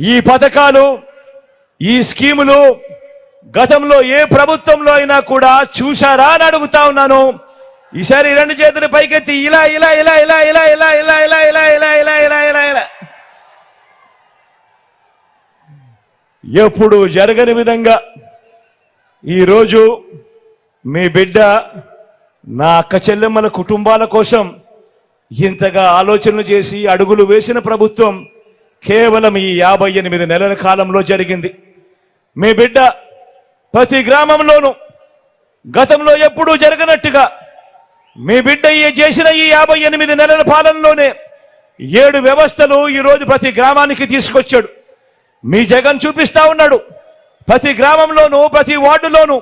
ఈ పథకాలు ఈ స్కీములు గతంలో ఏ ప్రభుత్వంలో అయినా కూడా చూశారా అని అడుగుతా ఉన్నాను. ఈసారి రెండు చేతులు పైకెత్తి ఇలా ఇలా ఇలా ఇలా ఇలా ఇలా ఇలా ఇలా ఇలా ఇలా ఇలా ఇలా ఇలా ఇలా ఎప్పుడు జరగని విధంగా ఈరోజు మీ బిడ్డ నా అక్క చెల్లెమ్మల కుటుంబాల కోసం ఇంతగా ఆలోచనలు చేసి అడుగులు వేసిన ప్రభుత్వం కేవలం ఈ 58 నెలల కాలంలో జరిగింది. మీ బిడ్డ ప్రతి గ్రామంలోనూ గతంలో ఎప్పుడూ జరగనట్టుగా మీ బిడ్డ చేసిన ఈ 58 నెలల పాలనలోనే 7 వ్యవస్థలు ఈరోజు ప్రతి గ్రామానికి తీసుకొచ్చాడు. మీ జగన్ చూపిస్తా ఉన్నాడు. ప్రతి గ్రామంలోనూ ప్రతి వార్డులోనూ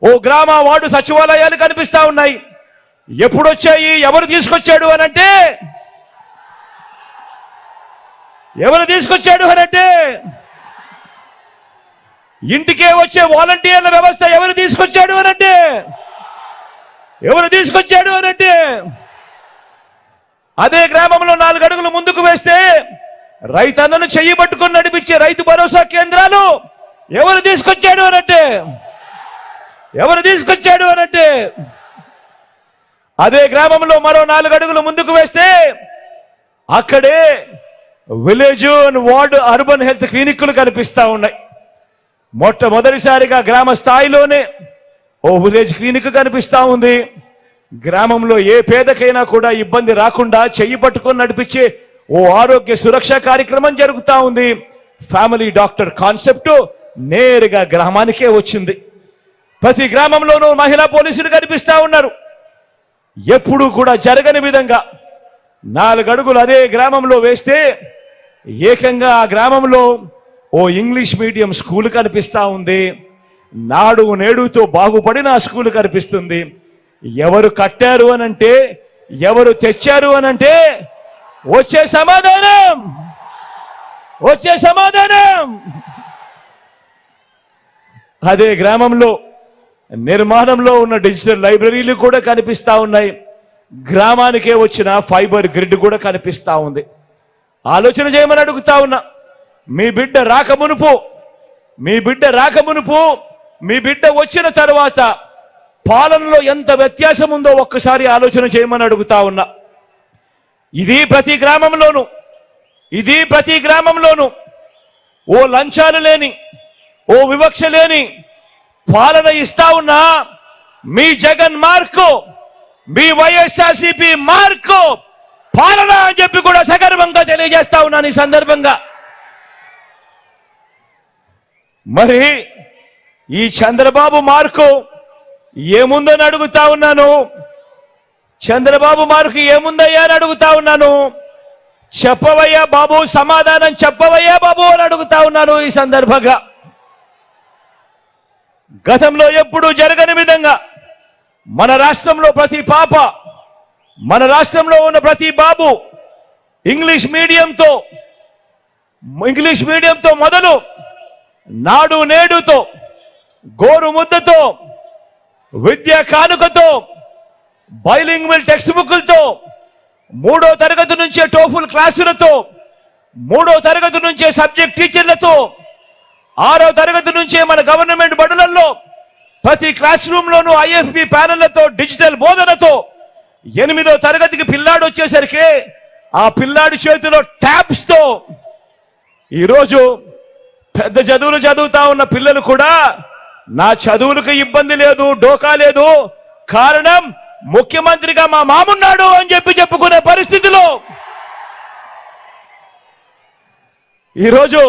ఓ గ్రామ వార్డు సచివాలయాలు కనిపిస్తా ఉన్నాయి. ఎప్పుడు వచ్చాయి, ఎవరు తీసుకొచ్చాడు అనంటే ఇంటికే వచ్చే వాలంటీర్ల వ్యవస్థ ఎవరు తీసుకొచ్చాడు అనంటే అదే గ్రామంలో 4 అడుగులు ముందుకు వేస్తే రైతన్నను చెయ్యి పట్టుకొని నడిపించే రైతు భరోసా కేంద్రాలు ఎవరు తీసుకొచ్చాడు అనంటే అదే గ్రామంలో మరో 4 అడుగులు ముందుకు వేస్తే అక్కడే village and ward urban health క్లినిక్లు కనిపిస్తా ఉన్నాయి. మొట్టమొదటిసారిగా గ్రామ స్థాయిలోనే ఓ విలేజ్ క్లినిక్ కనిపిస్తా ఉంది. గ్రామంలో ఏ పేదకైనా కూడా ఇబ్బంది రాకుండా చెయ్యి పట్టుకొని నడిపించే ఓ ఆరోగ్య సురక్ష కార్యక్రమం జరుగుతూ ఉంది. ఫ్యామిలీ డాక్టర్ కాన్సెప్ట్ నేరుగా గ్రామానికే వచ్చింది. ప్రతి గ్రామంలోనూ మహిళా పోలీసులు కనిపిస్తా ఉన్నారు. ఎప్పుడు కూడా జరగని విధంగా 4 అడుగులు అదే గ్రామంలో వేస్తే ఏకంగా ఆ గ్రామంలో ఓ ఇంగ్లీష్ మీడియం స్కూల్ కనిపిస్తా ఉంది. నాడు నేడుతో బాగుపడిన ఆ స్కూల్ కనిపిస్తుంది. ఎవరు కట్టారు అనంటే, ఎవరు తెచ్చారు అనంటే వచ్చే సమాధానం అదే గ్రామంలో నిర్మాణంలో ఉన్న డిజిటల్ లైబ్రరీలు కూడా కనిపిస్తా ఉన్నాయి. గ్రామానికే వచ్చిన ఫైబర్ గ్రిడ్ కూడా కనిపిస్తా ఉంది. ఆలోచన చేయమని అడుగుతా ఉన్నా. మీ బిడ్డ రాకమునుపు మీ బిడ్డ వచ్చిన తర్వాత పాలనలో ఎంత వ్యత్యాసం ఉందో ఒక్కసారి ఆలోచన చేయమని అడుగుతా ఉన్నా. ఇది ప్రతి గ్రామంలోనూ ఓ లంచాలు లేని, ఓ వివక్ష లేని పాలన ఇస్తా ఉన్నా మీ జగన్ మార్కు, మీ వైఎస్ఆర్సీపీ మార్కు పాలన అని చెప్పి కూడా సగర్వంగా తెలియజేస్తా ఉన్నాను ఈ సందర్భంగా. మరి ఈ చంద్రబాబు మార్కు ఏముందని అడుగుతా ఉన్నాను. చంద్రబాబు మార్కు ఏముందయ్యా అని అడుగుతా ఉన్నాను. చెప్పవయ్యా బాబు, సమాధానం చెప్పవయ్యా బాబు అని అడుగుతా ఉన్నాను ఈ సందర్భంగా. గతంలో ఎప్పుడూ జరగని విధంగా మన రాష్ట్రంలో ప్రతి పాప, మన రాష్ట్రంలో ఉన్న ప్రతి బాబు ఇంగ్లీష్ మీడియంతో మొదలు నాడు నేడుతో, గోరు ముద్దతో, విద్యా కానుకతో, బైలింగ్వల్ టెక్స్ట్ బుక్లతో, 3వ తరగతి నుంచే టోఫుల్ క్లాసులతో, 3వ తరగతి నుంచే సబ్జెక్ట్ టీచర్లతో, 6వ తరగతి నుంచే మన గవర్నమెంట్ బడులలో ప్రతి క్లాస్ రూమ్ లోనూ ఐఎఫ్బి ప్యానెళ్లతో, డిజిటల్ బోధనతో, 8వ తరగతికి పిల్లాడు వచ్చేసరికి ఆ పిల్లాడి చేతిలో ట్యాబ్స్ తో ఈరోజు పెద్ద చదువులు చదువుతా ఉన్న పిల్లలు కూడా నా చదువులకు ఇబ్బంది లేదు, డోకా లేదు, కారణం ముఖ్యమంత్రిగా మా మామున్నాడు అని చెప్పుకునే పరిస్థితిలో ఈరోజు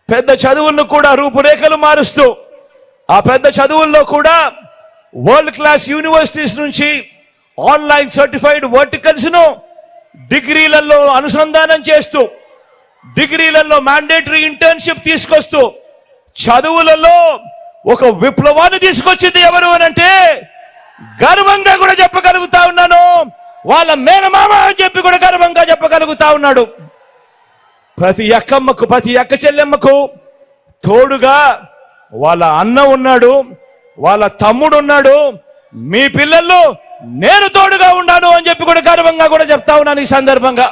పెద్ద చదువులను కూడా రూపురేఖలు మారుస్తూ, ఆ పెద్ద చదువుల్లో కూడా వరల్డ్ క్లాస్ యూనివర్సిటీస్ నుంచి ఆన్లైన్ సర్టిఫైడ్ వర్టికల్స్ ను డిగ్రీలలో అనుసంధానం చేస్తూ, డిగ్రీలలో మ్యాండేటరీ ఇంటర్న్షిప్ తీసుకొస్తూ, చదువులలో ఒక విప్లవాన్ని తీసుకొచ్చింది ఎవరు అనంటే గర్వంగా కూడా చెప్పగలుగుతా ఉన్నాను. వాళ్ళ మేనమామ అని చెప్పి కూడా గర్వంగా చెప్పగలుగుతా ఉన్నాడు. ప్రతి అక్కమ్మకు, ప్రతి అక్క చెల్లెమ్మకు తోడుగా వాళ్ళ అన్న ఉన్నాడు, వాళ్ళ తమ్ముడు ఉన్నాడు. మీ పిల్లల్లో నేను తోడుగా ఉన్నాను అని చెప్పి కూడా గర్వంగా కూడా చెప్తా ఉన్నాను ఈ సందర్భంగా.